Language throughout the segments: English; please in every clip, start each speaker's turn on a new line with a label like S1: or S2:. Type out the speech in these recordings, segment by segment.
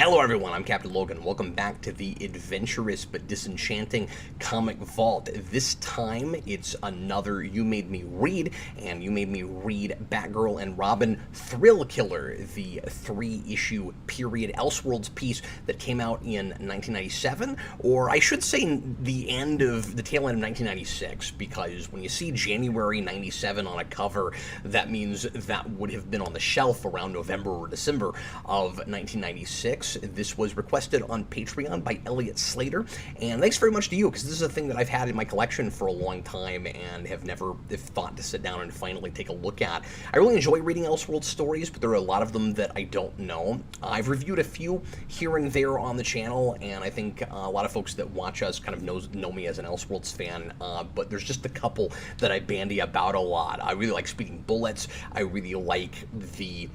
S1: Hello everyone, I'm Captain Logan. Welcome back to the adventurous but disenchanting Comic Vault. This time it's another You Made Me Read, and you made me read Batgirl and Robin Thrillkiller, the 3-issue period Elseworlds piece that came out in 1997, or I should say the tail end of 1996, because when you see January 97 on a cover, that means that would have been on the shelf around November or December of 1996. This was requested on Patreon by Elliot Slater, and thanks very much to you, because this is a thing that I've had in my collection for a long time and have never thought to sit down and finally take a look at. I really enjoy reading Elseworlds stories, but there are a lot of them that I don't know. I've reviewed a few here and there on the channel, and I think a lot of folks that watch us kind of know me as an Elseworlds fan, but there's just a couple that I bandy about a lot. I really like Speeding Bullets. I really like the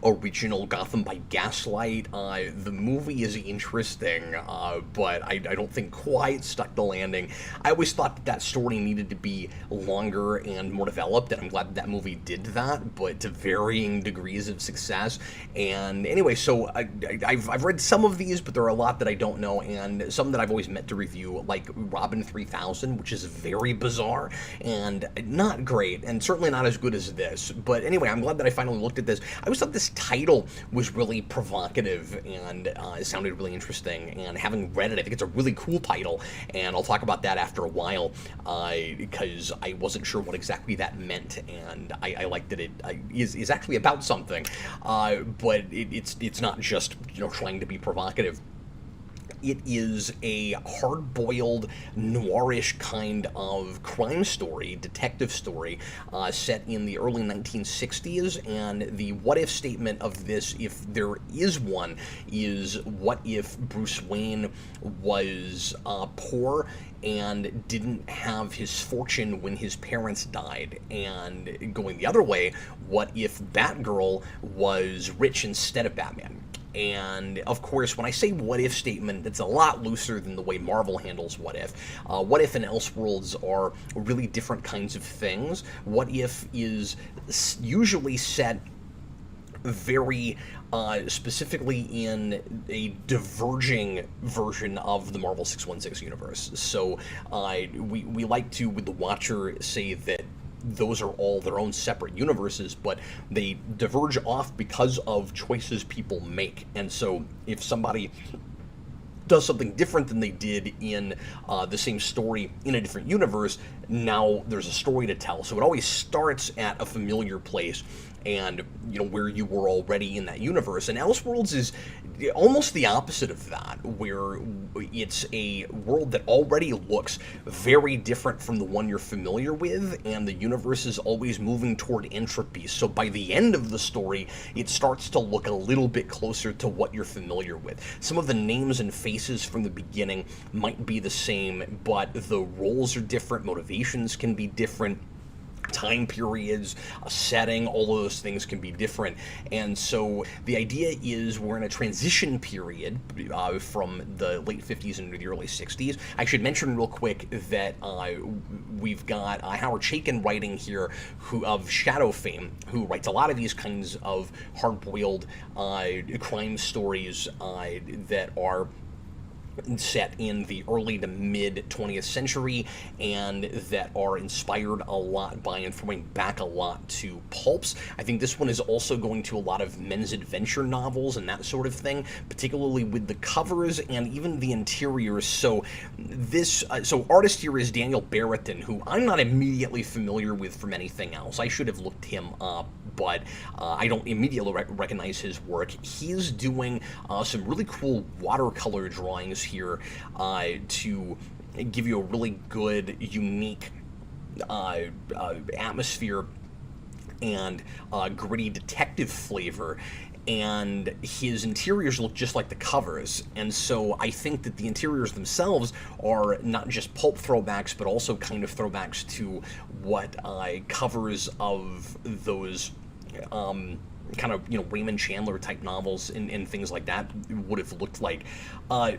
S1: original Gotham by Gaslight. The movie is interesting, but I don't think quite stuck the landing. I always thought that story needed to be longer and more developed, and I'm glad that movie did that, but to varying degrees of success. And anyway, so I've read some of these, but there are a lot that I don't know, and some that I've always meant to review, like Robin 3000, which is very bizarre and not great, and certainly not as good as this. But anyway, I'm glad that I finally looked at this. I always thought this title was really provocative, and it sounded really interesting, and having read it, I think it's a really cool title, and I'll talk about that after a while, because I wasn't sure what exactly that meant, and I liked that it is actually about something, but it's not just, trying to be provocative. It is a hard-boiled, noirish kind of crime story, detective story, set in the early 1960s, and the what-if statement of this, if there is one, is what if Bruce Wayne was poor and didn't have his fortune when his parents died? And going the other way, what if Batgirl was rich instead of Batman? And, of course, when I say what-if statement, it's a lot looser than the way Marvel handles what-if. What-if and Elseworlds are really different kinds of things. What-if is usually set very specifically in a diverging version of the Marvel 616 universe. So we like to, with The Watcher, say that those are all their own separate universes, but they diverge off because of choices people make. And so if somebody does something different than they did in the same story in a different universe, now there's a story to tell. So it always starts at a familiar place and, where you were already in that universe. And Elseworlds is almost the opposite of that, where it's a world that already looks very different from the one you're familiar with, and the universe is always moving toward entropy. So by the end of the story, it starts to look a little bit closer to what you're familiar with. Some of the names and faces from the beginning might be the same, but the roles are different, motivations can be different, time periods, a setting, all of those things can be different. And so the idea is we're in a transition period from the late 50s into the early 60s. I should mention real quick that we've got Howard Chaykin writing here, who of Shadow fame, who writes a lot of these kinds of hard-boiled crime stories that are set in the early to mid 20th century, and that are inspired a lot by and throwing back a lot to pulps. I think this one is also going to a lot of men's adventure novels and that sort of thing, particularly with the covers and even the interiors. So this, artist here is Daniel Barathen, who I'm not immediately familiar with from anything else. I should have looked him up, but I don't immediately recognize his work. He's doing some really cool watercolor drawings here to give you a really good, unique atmosphere and gritty detective flavor. And his interiors look just like the covers, and so I think that the interiors themselves are not just pulp throwbacks, but also kind of throwbacks to what covers of those kind of, Raymond Chandler type novels and things like that would have looked like.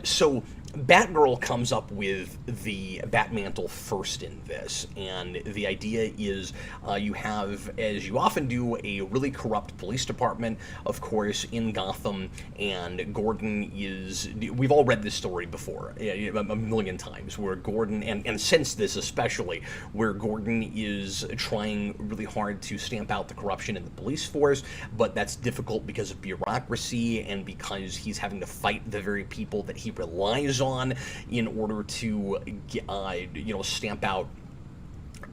S1: So Batgirl comes up with the Batmantle first in this, and the idea is you have, as you often do, a really corrupt police department, of course, in Gotham, and Gordon is... We've all read this story before, a million times, where Gordon, and since this especially, where Gordon is trying really hard to stamp out the corruption in the police force, but that's difficult because of bureaucracy and because he's having to fight the very people that he relies on in order to stamp out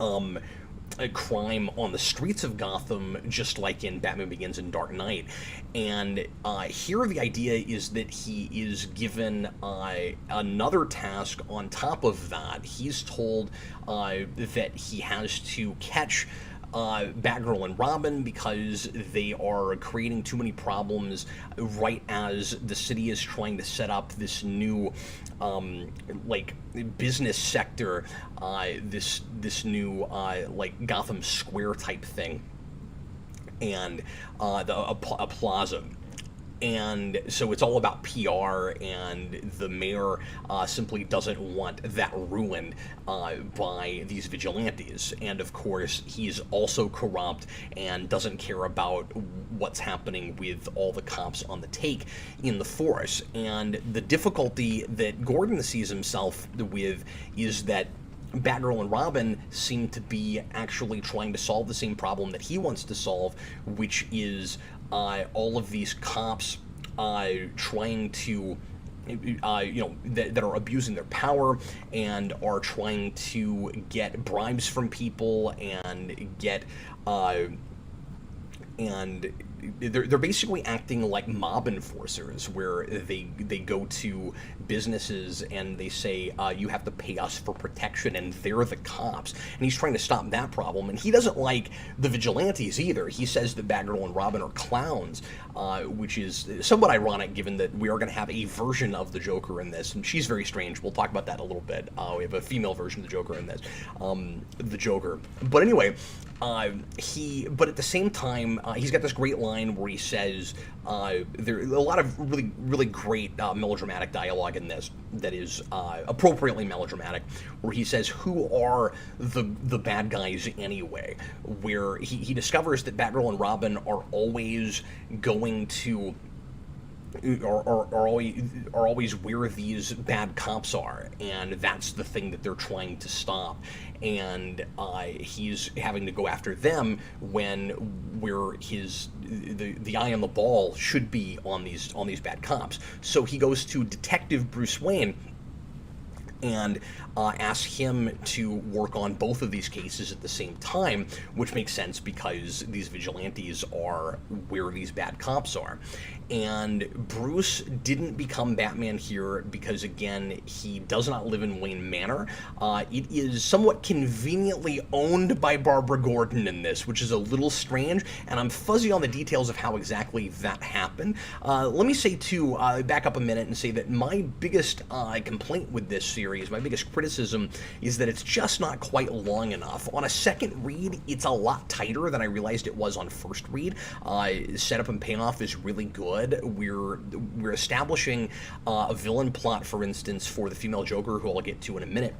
S1: a crime on the streets of Gotham, just like in Batman Begins and Dark Knight. And here the idea is that he is given another task on top of that. He's told that he has to catch Batgirl and Robin because they are creating too many problems right as the city is trying to set up this new business sector, this new Gotham Square type thing, and a plaza. And so it's all about PR, and the mayor simply doesn't want that ruined by these vigilantes. And of course, he's also corrupt and doesn't care about what's happening with all the cops on the take in the force. And the difficulty that Gordon sees himself with is that Batgirl and Robin seem to be actually trying to solve the same problem that he wants to solve, which is all of these cops trying to, that are abusing their power and are trying to get bribes from people and get, and they're basically acting like mob enforcers, where they go to businesses and they say, you have to pay us for protection, and they're the cops. And he's trying to stop that problem, and he doesn't like the vigilantes either. He says that Batgirl and Robin are clowns, which is somewhat ironic given that we are going to have a version of the Joker in this, and she's very strange. We'll talk about that in a little bit. We have a female version of the Joker in this, the Joker. But anyway, but at the same time, he's got this great line where he says, there are a lot of really, really great melodramatic dialogue in this that is appropriately melodramatic, where he says, who are the bad guys anyway? Where he discovers that Batgirl and Robin are always going to are always where these bad cops are, and that's the thing that they're trying to stop. And he's having to go after them where the eye on the ball should be on these bad cops. So he goes to Detective Bruce Wayne and ask him to work on both of these cases at the same time, which makes sense because these vigilantes are where these bad cops are. And Bruce didn't become Batman here because, again, he does not live in Wayne Manor. It is somewhat conveniently owned by Barbara Gordon in this, which is a little strange, and I'm fuzzy on the details of how exactly that happened. Let me say, too, back up a minute and say that my biggest complaint with this series, my biggest criticism, is that it's just not quite long enough. On a second read, it's a lot tighter than I realized it was on first read. Setup and payoff is really good. We're establishing a villain plot, for instance, for the female Joker, who I'll get to in a minute,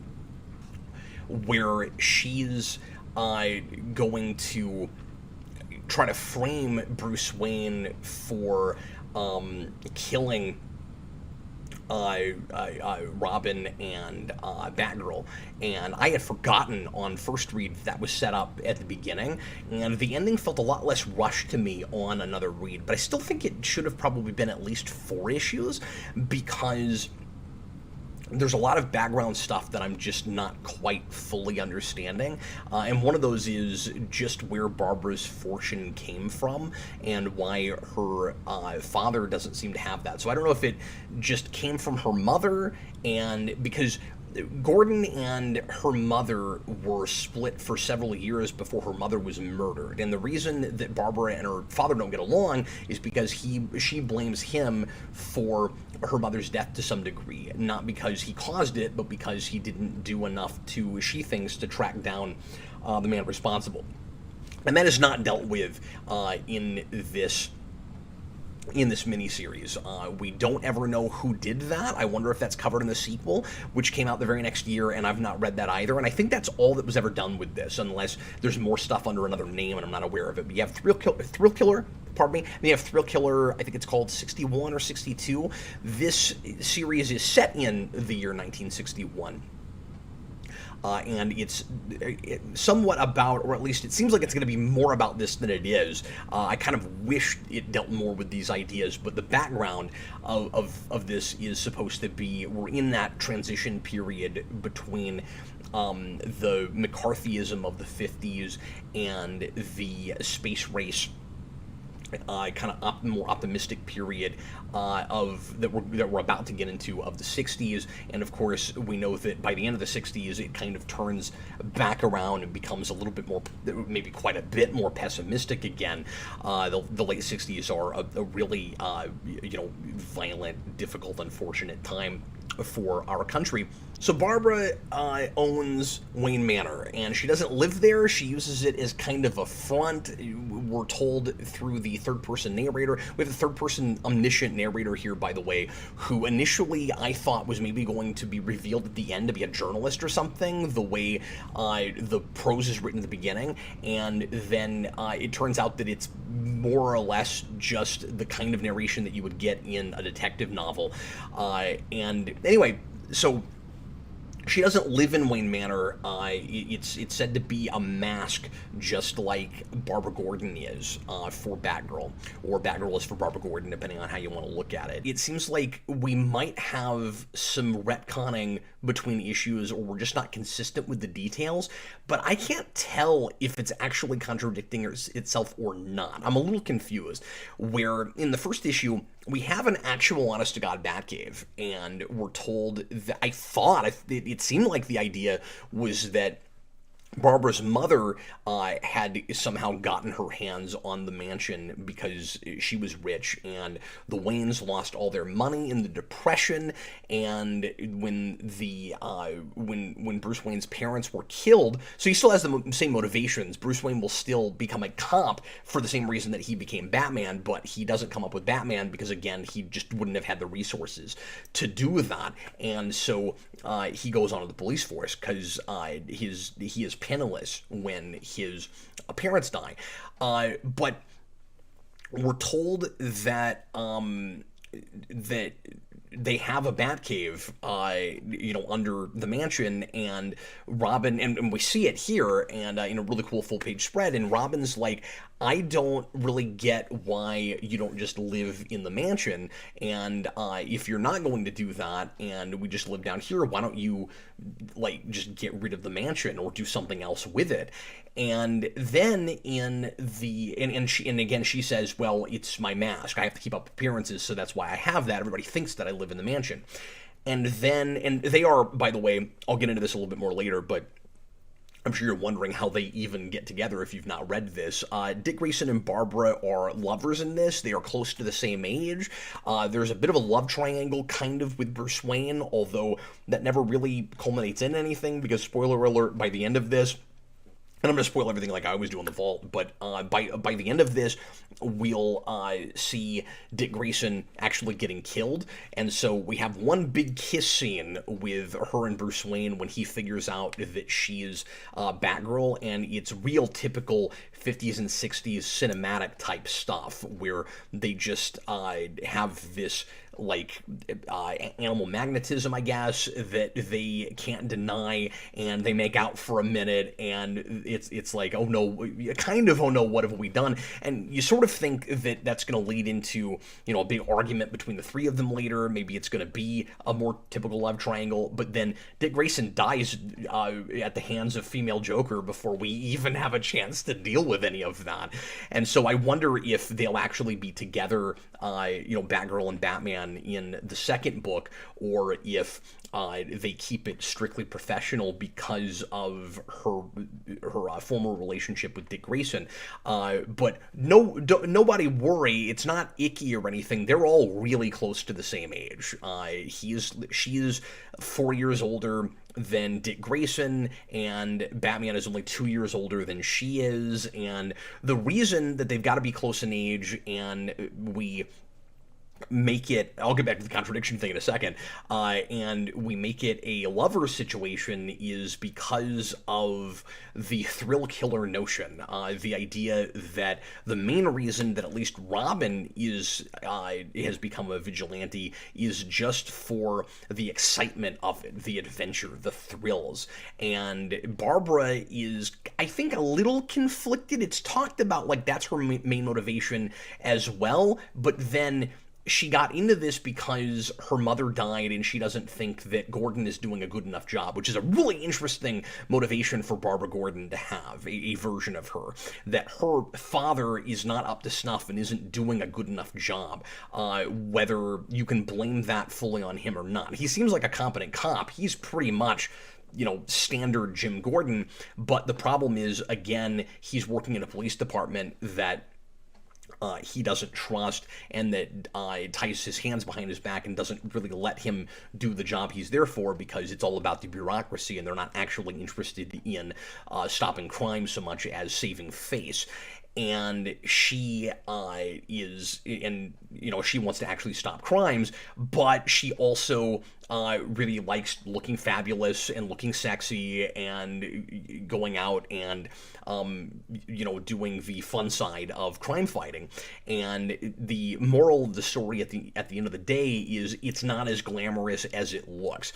S1: where she's going to try to frame Bruce Wayne for killing Robin and Batgirl, and I had forgotten on first read that was set up at the beginning, and the ending felt a lot less rushed to me on another read, but I still think it should have probably been at least 4 issues, because there's a lot of background stuff that I'm just not quite fully understanding, and one of those is just where Barbara's fortune came from and why her father doesn't seem to have that. So I don't know if it just came from her mother, and because Gordon and her mother were split for several years before her mother was murdered, and the reason that Barbara and her father don't get along is because she blames him for her mother's death to some degree, not because he caused it, but because he didn't do enough to, she thinks, to track down the man responsible. And that is not dealt with in this in this miniseries. We don't ever know who did that. I wonder if that's covered in the sequel, which came out the very next year, and I've not read that either. And I think that's all that was ever done with this, unless there's more stuff under another name and I'm not aware of it. But you have Thrillkiller, pardon me, and you have Thrillkiller, I think it's called 61 or 62. This series is set in the year 1961. And it's somewhat about, or at least it seems like it's going to be more about this than it is. I kind of wish it dealt more with these ideas, but the background of this is supposed to be, we're in that transition period between the McCarthyism of the 50s and the space race kind of more optimistic period of that we're about to get into of the 60s. And of course we know that by the end of the 60s it kind of turns back around and becomes a little bit more, maybe quite a bit more pessimistic again. The late 60s are a really violent, difficult, unfortunate time for our country. So Barbara owns Wayne Manor, and she doesn't live there. She uses it as kind of a front. We're told through the third-person narrator. We have a third-person omniscient narrator here, by the way, who initially I thought was maybe going to be revealed at the end to be a journalist or something, the way the prose is written at the beginning, and then it turns out that it's more or less just the kind of narration that you would get in a detective novel. And anyway, so she doesn't live in Wayne Manor. It's said to be a mask, just like Barbara Gordon is for Batgirl, or Batgirl is for Barbara Gordon, depending on how you want to look at it. It seems like we might have some retconning between issues, or we're just not consistent with the details, but I can't tell if it's actually contradicting itself or not. I'm a little confused, where in the first issue, we have an actual honest-to-God Batcave, and we're told that, I thought, it seemed like the idea was that Barbara's mother had somehow gotten her hands on the mansion because she was rich, and the Waynes lost all their money in the Depression, and when Bruce Wayne's parents were killed, so he still has the same motivations. Bruce Wayne will still become a cop for the same reason that he became Batman, but he doesn't come up with Batman because, again, he just wouldn't have had the resources to do that, and so he goes on to the police force because he is penniless when his parents die. But we're told that that they have a Batcave, under the mansion, and Robin, and we see it here, and in a really cool full-page spread, and Robin's like, I don't really get why you don't just live in the mansion, and if you're not going to do that, and we just live down here, why don't you, just get rid of the mansion, or do something else with it? And then in the, and again, she says, well, it's my mask. I have to keep up appearances, so that's why I have that. Everybody thinks that I live in the mansion. And then, and they are, by the way, I'll get into this a little bit more later, but I'm sure you're wondering how they even get together if you've not read this. Dick Grayson and Barbara are lovers in this. They are close to the same age. There's a bit of a love triangle, kind of, with Bruce Wayne, although that never really culminates in anything, because, spoiler alert, by the end of this, and I'm going to spoil everything like I always do in the vault, but by the end of this, we'll see Dick Grayson actually getting killed, and so we have one big kiss scene with her and Bruce Wayne when he figures out that she's Batgirl, and it's real typical 50s and 60s cinematic type stuff, where they just have this animal magnetism, I guess, that they can't deny, and they make out for a minute, and it's like, oh no, kind of, oh no, what have we done? And you sort of think that that's going to lead into, a big argument between the three of them later. Maybe it's going to be a more typical love triangle, but then Dick Grayson dies at the hands of female Joker before we even have a chance to deal with any of that. And so I wonder if they'll actually be together, Batgirl and Batman in the second book, or if they keep it strictly professional because of her former relationship with Dick Grayson. But nobody worry, it's not icky or anything. They're all really close to the same age. She is 4 years older than Dick Grayson, and Batman is only 2 years older than she is, and the reason that they've got to be close in age, and we make it, I'll get back to the contradiction thing in a second, and we make it a lover situation is because of the Thrillkiller notion, the idea that the main reason that at least Robin has become a vigilante is just for the excitement of it, the adventure, the thrills, and Barbara is, I think, a little conflicted. It's talked about like that's her main motivation as well, but then she got into this because her mother died and she doesn't think that Gordon is doing a good enough job, which is a really interesting motivation for Barbara Gordon to have, a version of her, that her father is not up to snuff and isn't doing a good enough job, whether you can blame that fully on him or not. He seems like a competent cop. He's pretty much, you know, standard Jim Gordon, but the problem is, again, he's working in a police department that he doesn't trust, and that ties his hands behind his back and doesn't really let him do the job he's there for, because it's all about the bureaucracy and they're not actually interested in stopping crime so much as saving face. And she is, and you know, she wants to actually stop crimes, but she also really likes looking fabulous and looking sexy and going out and you know, doing the fun side of crime fighting. And the moral of the story at the end of the day is it's not as glamorous as it looks.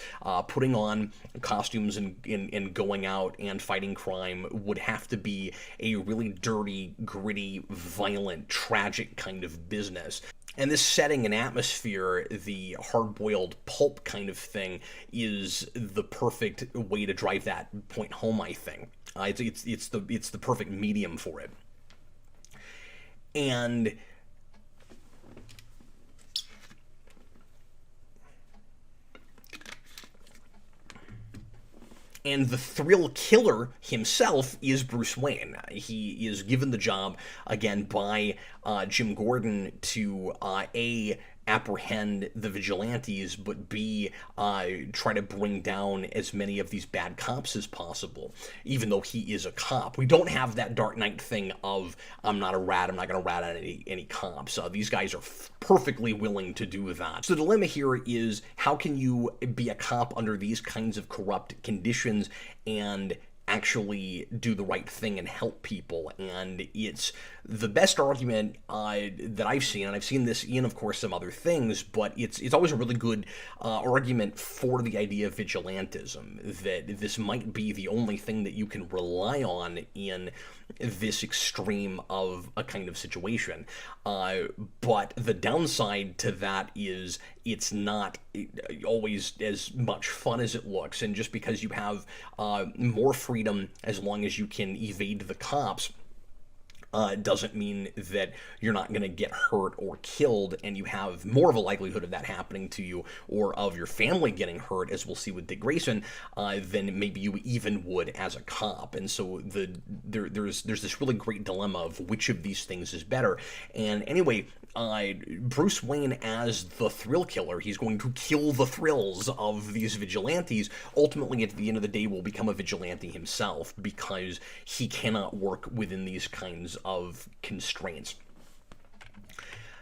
S1: Putting on costumes and going out and fighting crime would have to be a really dirty, gritty, violent, tragic kind of business. And this setting and atmosphere, the hard-boiled pulp kind of thing, is the perfect way to drive that point home, I think. It's the perfect medium for it. And the Thrillkiller himself is Bruce Wayne. He is given the job, again, by Jim Gordon to A, apprehend the vigilantes, but B, try to bring down as many of these bad cops as possible, even though he is a cop. We don't have that Dark Knight thing of, I'm not a rat, I'm not going to rat on any cops. These guys are perfectly willing to do that. So the dilemma here is, how can you be a cop under these kinds of corrupt conditions and actually do the right thing and help people? And it's the best argument that I've seen, and I've seen this in, of course, some other things, but it's always a really good argument for the idea of vigilantism, that this might be the only thing that you can rely on in this extreme of a kind of situation. But the downside to that is it's not always as much fun as it looks, and just because you have more freedom as long as you can evade the cops, doesn't mean that you're not going to get hurt or killed, and you have more of a likelihood of that happening to you, or of your family getting hurt, as we'll see with Dick Grayson, than maybe you even would as a cop. And so there's this really great dilemma of which of these things is better. And anyway, Bruce Wayne as the Thrillkiller, he's going to kill the thrills of these vigilantes. Ultimately, at the end of the day, will become a vigilante himself, because he cannot work within these kinds of constraints.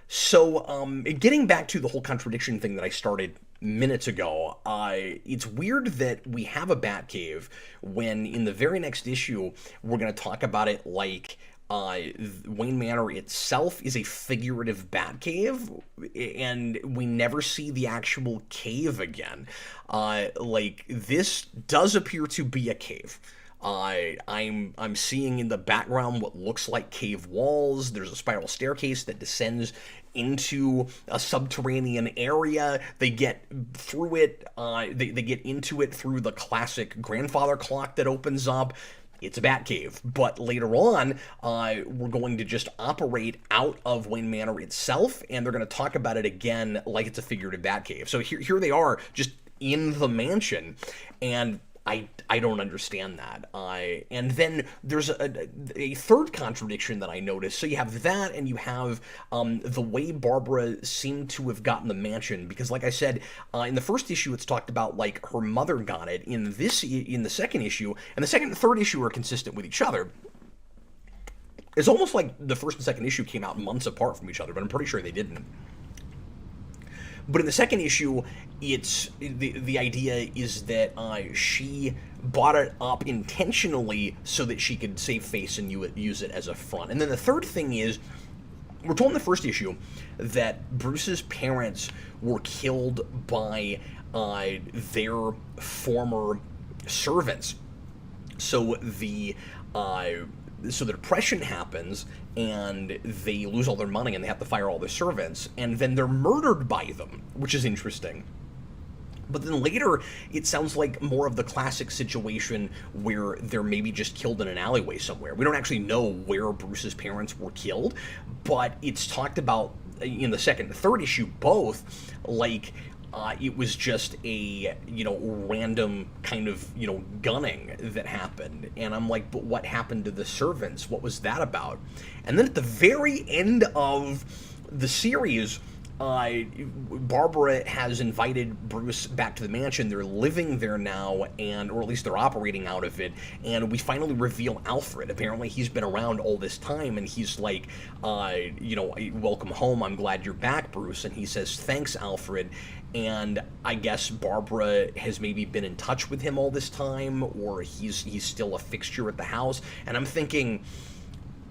S1: So, getting back to the whole contradiction thing that I started minutes ago, it's weird that we have a Batcave when in the very next issue we're going to talk about it like Wayne Manor itself is a figurative Batcave, and we never see the actual cave again. Like, this does appear to be a cave. I'm seeing in the background what looks like cave walls. There's a spiral staircase that descends into a subterranean area. They get through it, they get into it through the classic grandfather clock that opens up. It's a Batcave, but later on, we're going to just operate out of Wayne Manor itself, and they're going to talk about it again like it's a figurative Batcave. So here they are, just in the mansion, and I don't understand that. And then there's a third contradiction that I noticed. So you have that, and you have the way Barbara seemed to have gotten the mansion, because like I said, in the first issue it's talked about like her mother got it. In the second issue, and the second and third issue are consistent with each other. It's almost like the first and second issue came out months apart from each other, but I'm pretty sure they didn't. But in the second issue, it's the idea is that she bought it up intentionally so that she could save face and use it as a front. And then the third thing is, we're told in the first issue that Bruce's parents were killed by their former servants. So the depression happens, and they lose all their money, and they have to fire all their servants, and then they're murdered by them, which is interesting. But then later, it sounds like more of the classic situation where they're maybe just killed in an alleyway somewhere. We don't actually know where Bruce's parents were killed, but it's talked about in the second and third issue both, like it was just a, random kind of, gunning that happened. And I'm like, but what happened to the servants? What was that about? And then at the very end of the series, Barbara has invited Bruce back to the mansion. They're living there now, or at least they're operating out of it, and we finally reveal Alfred. Apparently he's been around all this time, and he's like, welcome home, I'm glad you're back, Bruce. And he says, thanks, Alfred. And I guess Barbara has maybe been in touch with him all this time, or he's still a fixture at the house. And I'm thinking,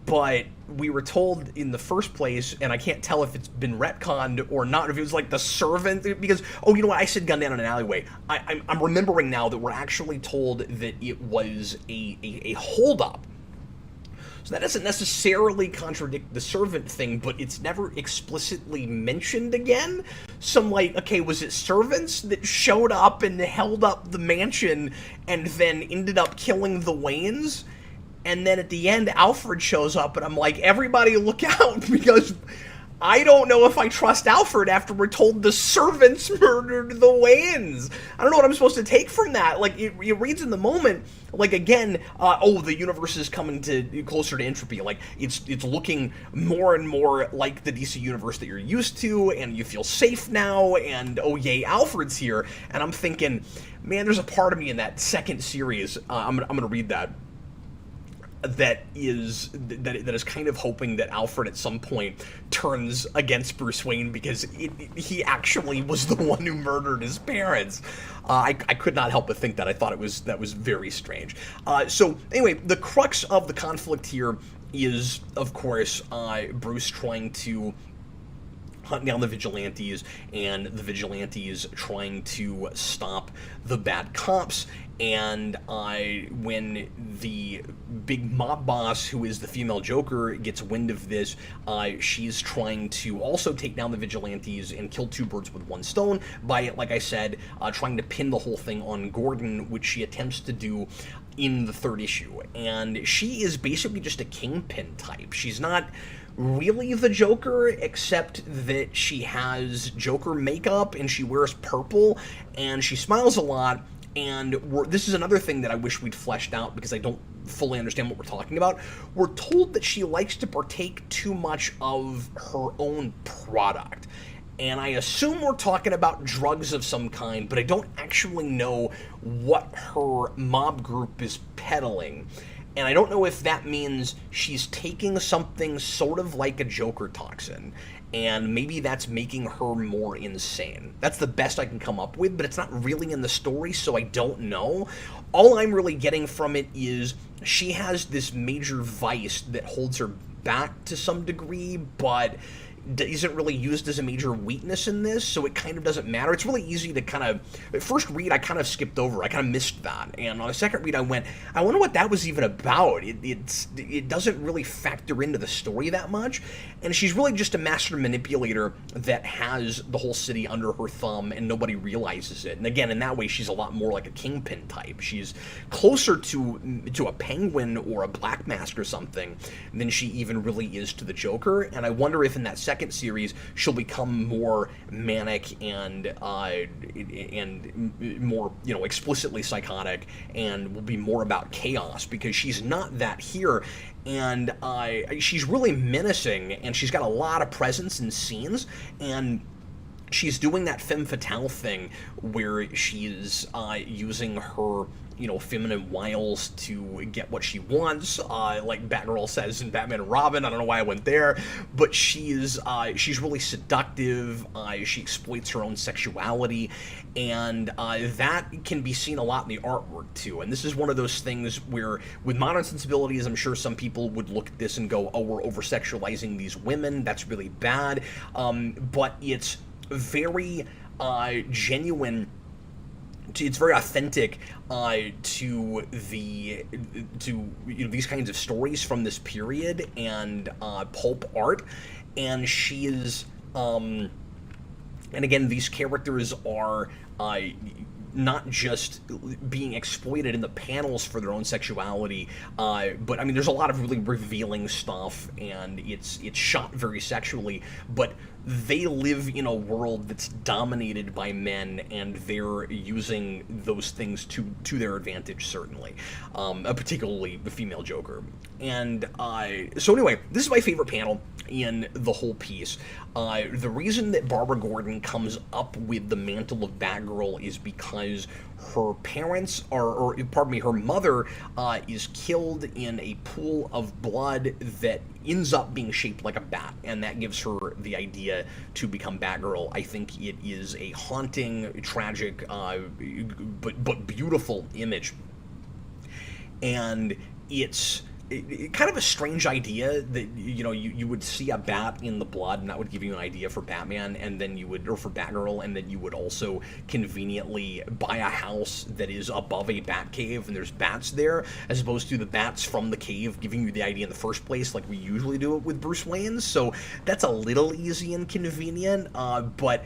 S1: but we were told in the first place, and I can't tell if it's been retconned or not, if it was like the servant, because, you know what, I said gunned down in an alleyway. I'm remembering now that we're actually told that it was a holdup. So that doesn't necessarily contradict the servant thing, but it's never explicitly mentioned again. So I'm like, okay, was it servants that showed up and held up the mansion and then ended up killing the Waynes? And then at the end, Alfred shows up, and I'm like, everybody look out, because I don't know if I trust Alfred after we're told the servants murdered the Waynes. I don't know what I'm supposed to take from that. Like, it reads in the moment, like, again, the universe is coming closer to entropy. Like, it's looking more and more like the DC universe that you're used to, and you feel safe now, and oh yay, Alfred's here. And I'm thinking, man, there's a part of me in that second series, I'm gonna read that is kind of hoping that Alfred at some point turns against Bruce Wayne, because he actually was the one who murdered his parents. I could not help but think that. I thought that was very strange. So anyway, the crux of the conflict here is, of course, Bruce trying to hunt down the vigilantes, and the vigilantes trying to stop the bad cops. And when the big mob boss, who is the female Joker, gets wind of this, she's trying to also take down the vigilantes and kill two birds with one stone by, like I said, trying to pin the whole thing on Gordon, which she attempts to do in the third issue. And she is basically just a kingpin type. She's not really the Joker, except that she has Joker makeup and she wears purple and she smiles a lot. And this is another thing that I wish we'd fleshed out, because I don't fully understand what we're talking about. We're told that she likes to partake too much of her own product. And I assume we're talking about drugs of some kind, but I don't actually know what her mob group is peddling. And I don't know if that means she's taking something sort of like a Joker toxin, and maybe that's making her more insane. That's the best I can come up with, but it's not really in the story, so I don't know. All I'm really getting from it is she has this major vice that holds her back to some degree, but isn't really used as a major weakness in this, so it kind of doesn't matter. It's really easy to kind of, at first read, I kind of skipped over. I kind of missed that. And on a second read, I went, I wonder what that was even about. It doesn't really factor into the story that much. And she's really just a master manipulator that has the whole city under her thumb, and nobody realizes it. And again, in that way, she's a lot more like a kingpin type. She's closer to a Penguin or a Black Mask or something than she even really is to the Joker. And I wonder if in that second series she'll become more manic and more, explicitly psychotic, and will be more about chaos, because she's not that here. And she's really menacing, and she's got a lot of presence in scenes, and she's doing that femme fatale thing where she's using her, feminine wiles to get what she wants, like Batgirl says in Batman and Robin. I don't know why I went there, but she's really seductive. She exploits her own sexuality, and that can be seen a lot in the artwork too. And this is one of those things where, with modern sensibilities, I'm sure some people would look at this and go, "Oh, we're over-sexualizing these women. That's really bad." But it's very genuine. It's very authentic to these kinds of stories from this period and pulp art, and she is and again, these characters are not just being exploited in the panels for their own sexuality, but I mean, there's a lot of really revealing stuff, and it's shot very sexually, but they live in a world that's dominated by men, and they're using those things to their advantage, certainly, particularly the female Joker. And so anyway, this is my favorite panel in the whole piece. The reason that Barbara Gordon comes up with the mantle of Batgirl is because her parents her mother is killed in a pool of blood that ends up being shaped like a bat, and that gives her the idea to become Batgirl. I think it is a haunting, tragic, but beautiful image, and it's kind of a strange idea that you would see a bat in the blood, and that would give you an idea for Batman, and then or for Batgirl, and then you would also conveniently buy a house that is above a bat cave and there's bats there, as opposed to the bats from the cave giving you the idea in the first place, like we usually do it with Bruce Wayne. So that's a little easy and convenient, but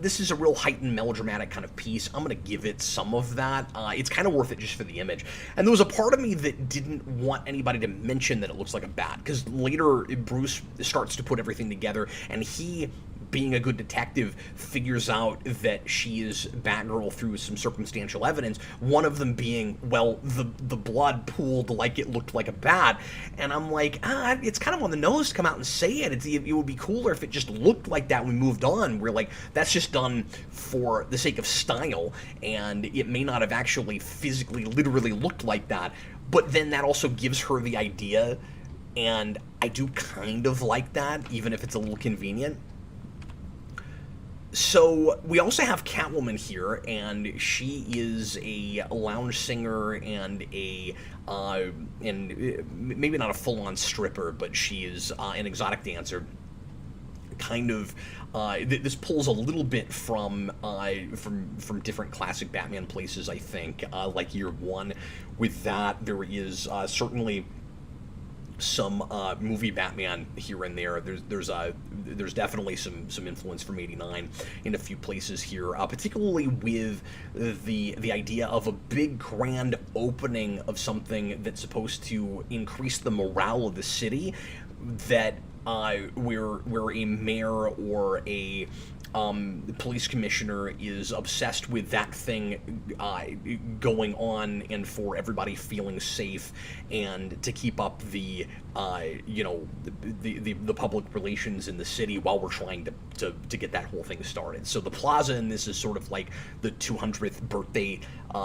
S1: this is a real heightened melodramatic kind of piece. I'm gonna give it some of that. It's kind of worth it just for the image. And there was a part of me that didn't want anybody to mention that it looks like a bat, because later Bruce starts to put everything together, and he, being a good detective, figures out that she is Batgirl through some circumstantial evidence, one of them being, well, the blood pooled like it looked like a bat. And I'm like, it's kind of on the nose to come out and say it. It would be cooler if it just looked like that when we moved on. We're like, that's just done for the sake of style, and it may not have actually physically, literally looked like that. But then that also gives her the idea, and I do kind of like that, even if it's a little convenient. So we also have Catwoman here, and she is a lounge singer and maybe not a full-on stripper, but she is an exotic dancer. Kind of, this pulls a little bit from different classic Batman places, I think, like Year One. With that, there is certainly some movie Batman here and there. There's definitely some influence from '89 in a few places here, particularly with the idea of a big grand opening of something that's supposed to increase the morale of the city, that where a mayor or a police commissioner is obsessed with that thing going on, and for everybody feeling safe, and to keep up the public relations in the city while we're trying to get that whole thing started. So the plaza in this is sort of like the 200th birthday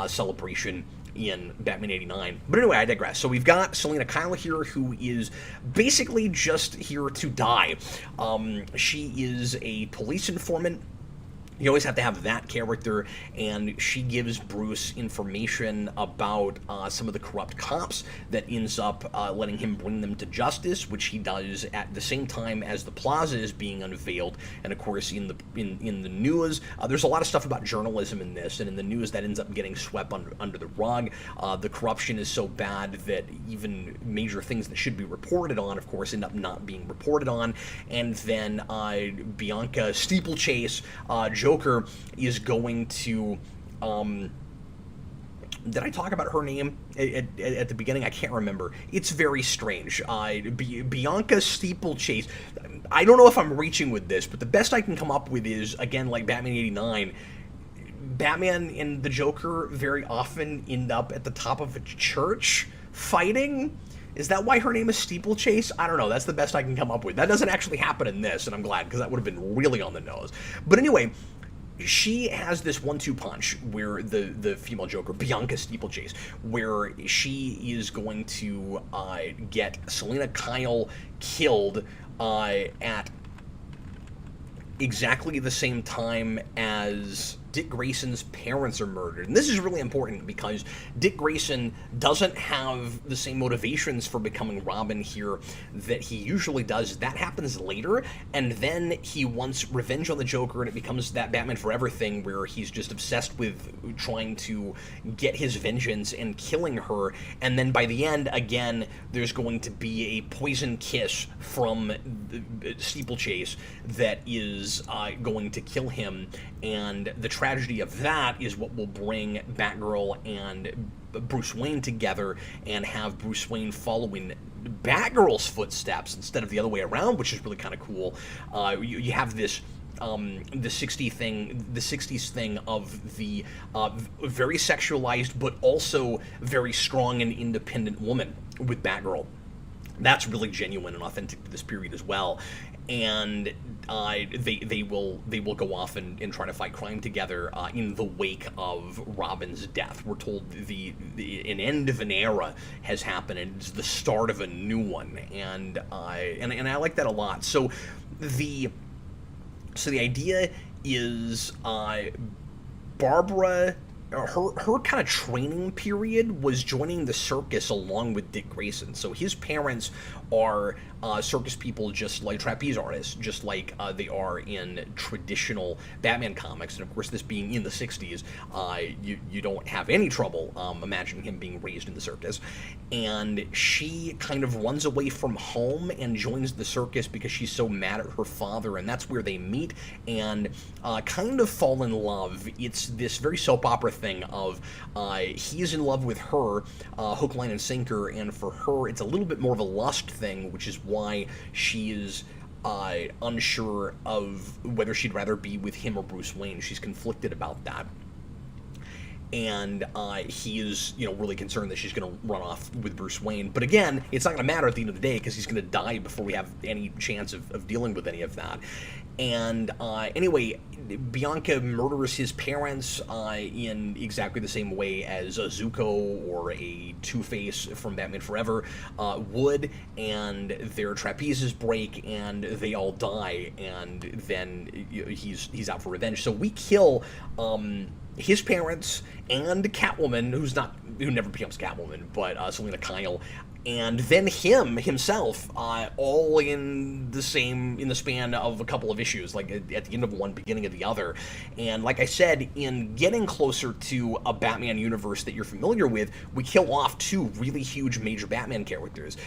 S1: celebration in Batman '89. But anyway, I digress. So we've got Selina Kyle here, who is basically just here to die. She is a police informant. You always have to have that character, and she gives Bruce information about some of the corrupt cops that ends up letting him bring them to justice, which he does at the same time as the plaza is being unveiled. And of course, in the news, there's a lot of stuff about journalism in this, and in the news that ends up getting swept under the rug. The corruption is so bad that even major things that should be reported on, of course, end up not being reported on. And then Bianca Steeplechase, Joker, is going to did I talk about her name at the beginning? I can't remember. It's very strange. Bianca Steeplechase. I don't know if I'm reaching with this, but the best I can come up with is, again, like Batman '89, Batman and the Joker very often end up at the top of a church fighting. Is that why her name is Steeplechase? I don't know. That's the best I can come up with. That doesn't actually happen in this, and I'm glad, because that would have been really on the nose. But anyway, she has this 1-2 punch where the female Joker, Bianca Steeplechase, where she is going to get Selina Kyle killed at exactly the same time as Dick Grayson's parents are murdered. And this is really important because Dick Grayson doesn't have the same motivations for becoming Robin here that he usually does. That happens later, and then he wants revenge on the Joker, and it becomes that Batman Forever thing where he's just obsessed with trying to get his vengeance and killing her. And then by the end, again, there's going to be a poison kiss from Steeplechase that is going to kill him, and the tragedy of that is what will bring Batgirl and Bruce Wayne together and have Bruce Wayne following Batgirl's footsteps instead of the other way around, which is really kind of cool. You have this the 60s thing of the very sexualized but also very strong and independent woman with Batgirl. That's really genuine and authentic to this period as well. And they will go off and try to fight crime together in the wake of Robin's death. We're told an end of an era has happened, and it's the start of a new one, and I like that a lot. So the idea is Barbara. Her kind of training period was joining the circus along with Dick Grayson. So his parents are circus people, just like trapeze artists, just like they are in traditional Batman comics. And of course, this being in the 60s, you don't have any trouble imagining him being raised in the circus. And she kind of runs away from home and joins the circus because she's so mad at her father, and that's where they meet and kind of fall in love. It's this very soap opera thing of he's in love with her, hook, line, and sinker, and for her it's a little bit more of a lust thing, which is why she is unsure of whether she'd rather be with him or Bruce Wayne. She's conflicted about that. And he is, really concerned that she's going to run off with Bruce Wayne. But again, it's not going to matter at the end of the day because he's going to die before we have any chance of dealing with any of that. And anyway, Bianca murders his parents in exactly the same way as a Zuko or a Two-Face from Batman Forever would, and their trapezes break and they all die, and then he's out for revenge. So we kill his parents and Catwoman, who never becomes Catwoman, but Selina Kyle, and then himself, all in the span of a couple of issues, like at the end of one, beginning of the other. And like I said, in getting closer to a Batman universe that you're familiar with, we kill off two really huge major Batman characters,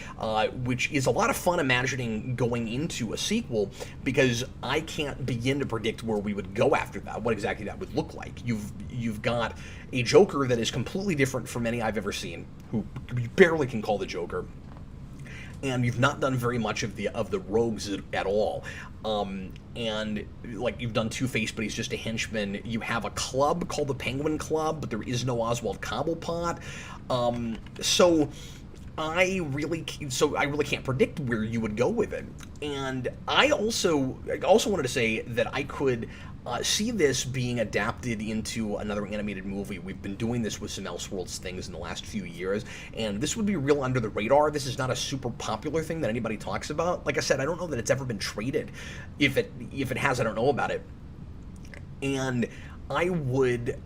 S1: which is a lot of fun imagining going into a sequel, because I can't begin to predict where we would go after that, what exactly that would look like. You've got a Joker that is completely different from any I've ever seen, who you barely can call the Joker, and you've not done very much of the rogues at all. And like, you've done Two-Face, but he's just a henchman. You have a club called the Penguin Club, but there is no Oswald Cobblepot. So I really can't predict where you would go with it. And I also wanted to say that I could see this being adapted into another animated movie. We've been doing this with some Elseworlds things in the last few years, and this would be real under the radar. This is not a super popular thing that anybody talks about. Like I said, I don't know that it's ever been traded. If it has, I don't know about it. And I would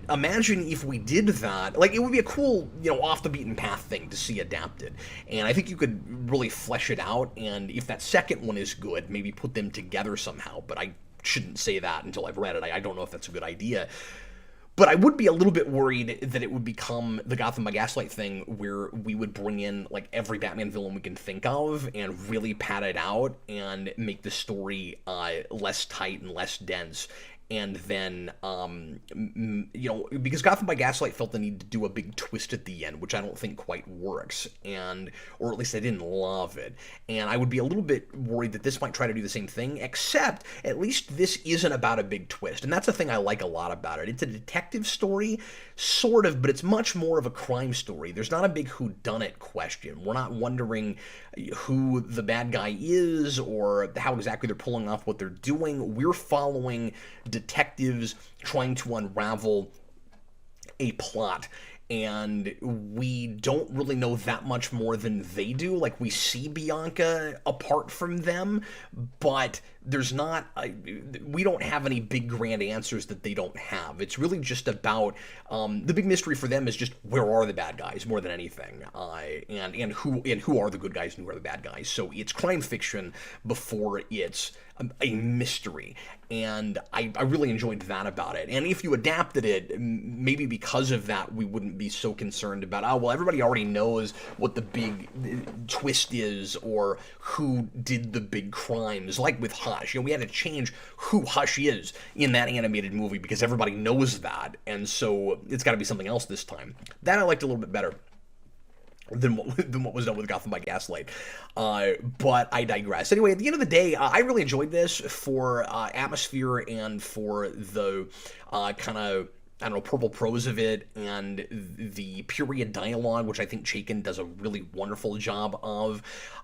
S1: imagine if we did that, like, it would be a cool, off the beaten path thing to see adapted. And I think you could really flesh it out, and if that second one is good, maybe put them together somehow. But I shouldn't say that until I've read it. I don't know if that's a good idea. But I would be a little bit worried that it would become the Gotham by Gaslight thing, where we would bring in, like, every Batman villain we can think of and really pad it out and make the story less tight and less dense. and then, you know, because Gotham by Gaslight felt the need to do a big twist at the end, which I don't think quite works, or at least I didn't love it, and I would be a little bit worried that this might try to do the same thing, except at least this isn't about a big twist, and that's the thing I like a lot about it. It's a detective story, sort of, but it's much more of a crime story. There's not a big whodunit question. We're not wondering who the bad guy is or how exactly they're pulling off what they're doing. We're following detectives trying to unravel a plot, and we don't really know that much more than they do. Like, we see Bianca apart from them, but there's not we don't have any big grand answers that they don't have. It's really just about the big mystery for them is just where are the bad guys more than anything, and who are the good guys and who are the bad guys. So it's crime fiction before it's a mystery, and I really enjoyed that about it. And if you adapted it, maybe because of that, we wouldn't be so concerned about, oh, well, everybody already knows what the big twist is or who did the big crimes, like with Hush. You know, we had to change who Hush is in that animated movie because everybody knows that, and so it's got to be something else this time. That I liked a little bit better than what was done with Gotham by Gaslight. But I digress. Anyway, at the end of the day, I really enjoyed this for atmosphere and for the kind of, I don't know, purple prose of it and the period dialogue, which I think Chaykin does a really wonderful job of.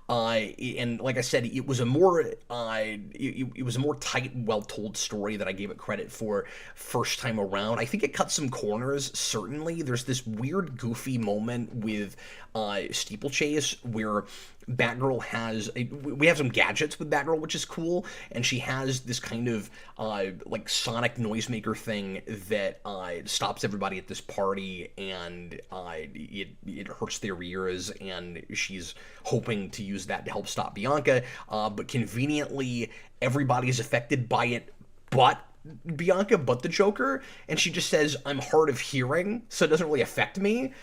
S1: And like I said, it was a more it was a more tight, well-told story that I gave it credit for first time around. I think it cut some corners, certainly. There's this weird, goofy moment with Steeplechase where Batgirl has we have some gadgets with Batgirl, which is cool, and she has this kind of like sonic noisemaker thing that stops everybody at this party, and it hurts their ears, and she's hoping to use that to help stop Bianca, but conveniently everybody's affected by it but Bianca, but the Joker, and she just says, I'm hard of hearing, so it doesn't really affect me,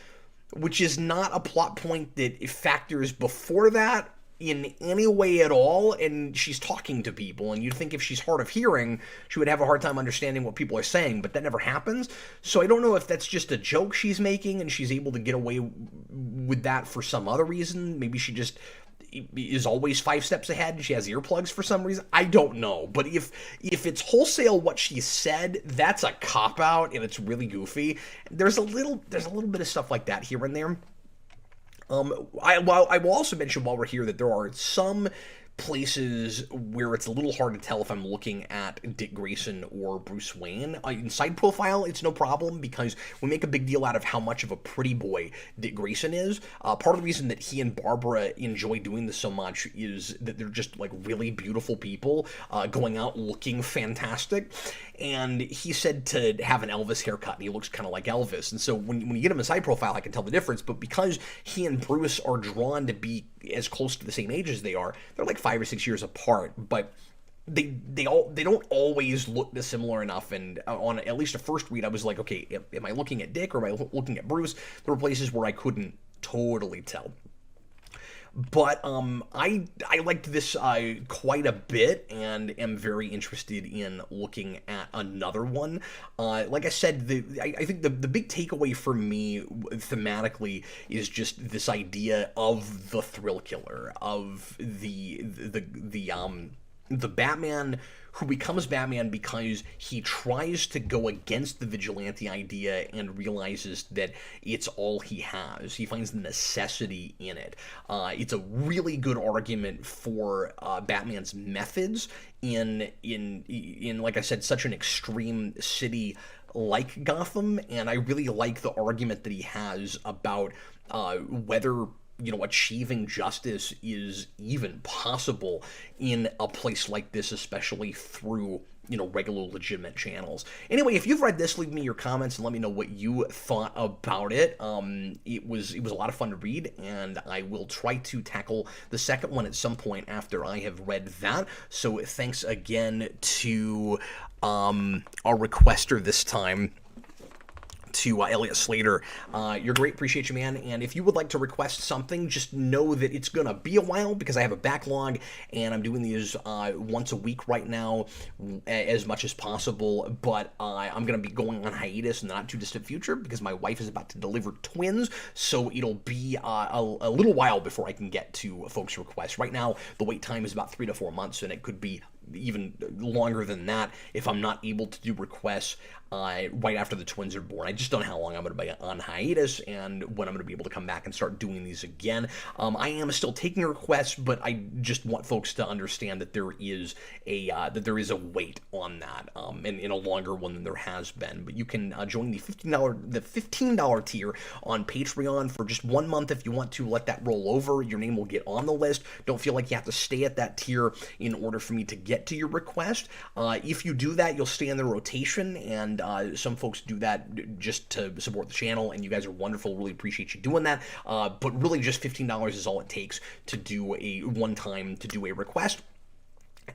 S1: which is not a plot point that factors before that in any way at all, and she's talking to people, and you'd think if she's hard of hearing, she would have a hard time understanding what people are saying, but that never happens. So I don't know if that's just a joke she's making, and she's able to get away with that for some other reason. Maybe she just is always 5 steps ahead and she has earplugs for some reason. I don't know. But if it's wholesale what she said, that's a cop-out, and it's really goofy. There's a little bit of stuff like that here and there. I will also mention while we're here that there are some places where it's a little hard to tell if I'm looking at Dick Grayson or Bruce Wayne. In side profile, it's no problem because we make a big deal out of how much of a pretty boy Dick Grayson is. Part of the reason that he and Barbara enjoy doing this so much is that they're just like really beautiful people going out looking fantastic. And he said to have an Elvis haircut, and he looks kind of like Elvis. And so when you get him in side profile, I can tell the difference. But because he and Bruce are drawn to be as close to the same age as they are, they're like 5 or 6 years apart. But they don't always look dissimilar enough. And on at least a first read, I was like, okay, am I looking at Dick or am I looking at Bruce? There were places where I couldn't totally tell. But I liked this quite a bit and am very interested in looking at another one. Like I said, I think the big takeaway for me thematically is just this idea of the Thrillkiller, of the Batman who becomes Batman because he tries to go against the vigilante idea and realizes that it's all he has. He finds the necessity in it. It's a really good argument for Batman's methods in like I said, such an extreme city like Gotham, and I really like the argument that he has about whether achieving justice is even possible in a place like this, especially through, regular legitimate channels. Anyway, if you've read this, leave me your comments and let me know what you thought about it. It was a lot of fun to read, and I will try to tackle the second one at some point after I have read that. So thanks again to our requester this time, to Elliot Slater. You're great, appreciate you, man. And if you would like to request something, just know that it's gonna be a while because I have a backlog and I'm doing these once a week right now, as much as possible. But I'm gonna be going on hiatus in the not too distant future because my wife is about to deliver twins, so it'll be a little while before I can get to folks' requests. Right now, the wait time is about 3 to 4 months, and it could be even longer than that if I'm not able to do requests right after the twins are born. I just don't know how long I'm going to be on hiatus and when I'm going to be able to come back and start doing these again. I am still taking requests, but I just want folks to understand that there is a wait on that, and in a longer one than there has been. But you can join the $15 tier on Patreon for just 1 month if you want to let that roll over. Your name will get on the list. Don't feel like you have to stay at that tier in order for me to get to your request. If you do that, you'll stay in the rotation, and some folks do that just to support the channel, and you guys are wonderful. Really appreciate you doing that. But really, just $15 is all it takes to do a request.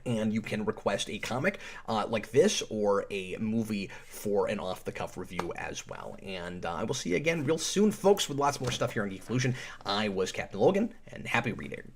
S1: And you can request a comic like this or a movie for an off-the-cuff review as well. And I will see you again real soon, folks, with lots more stuff here on Geeklusion. I was Captain Logan, and happy reading.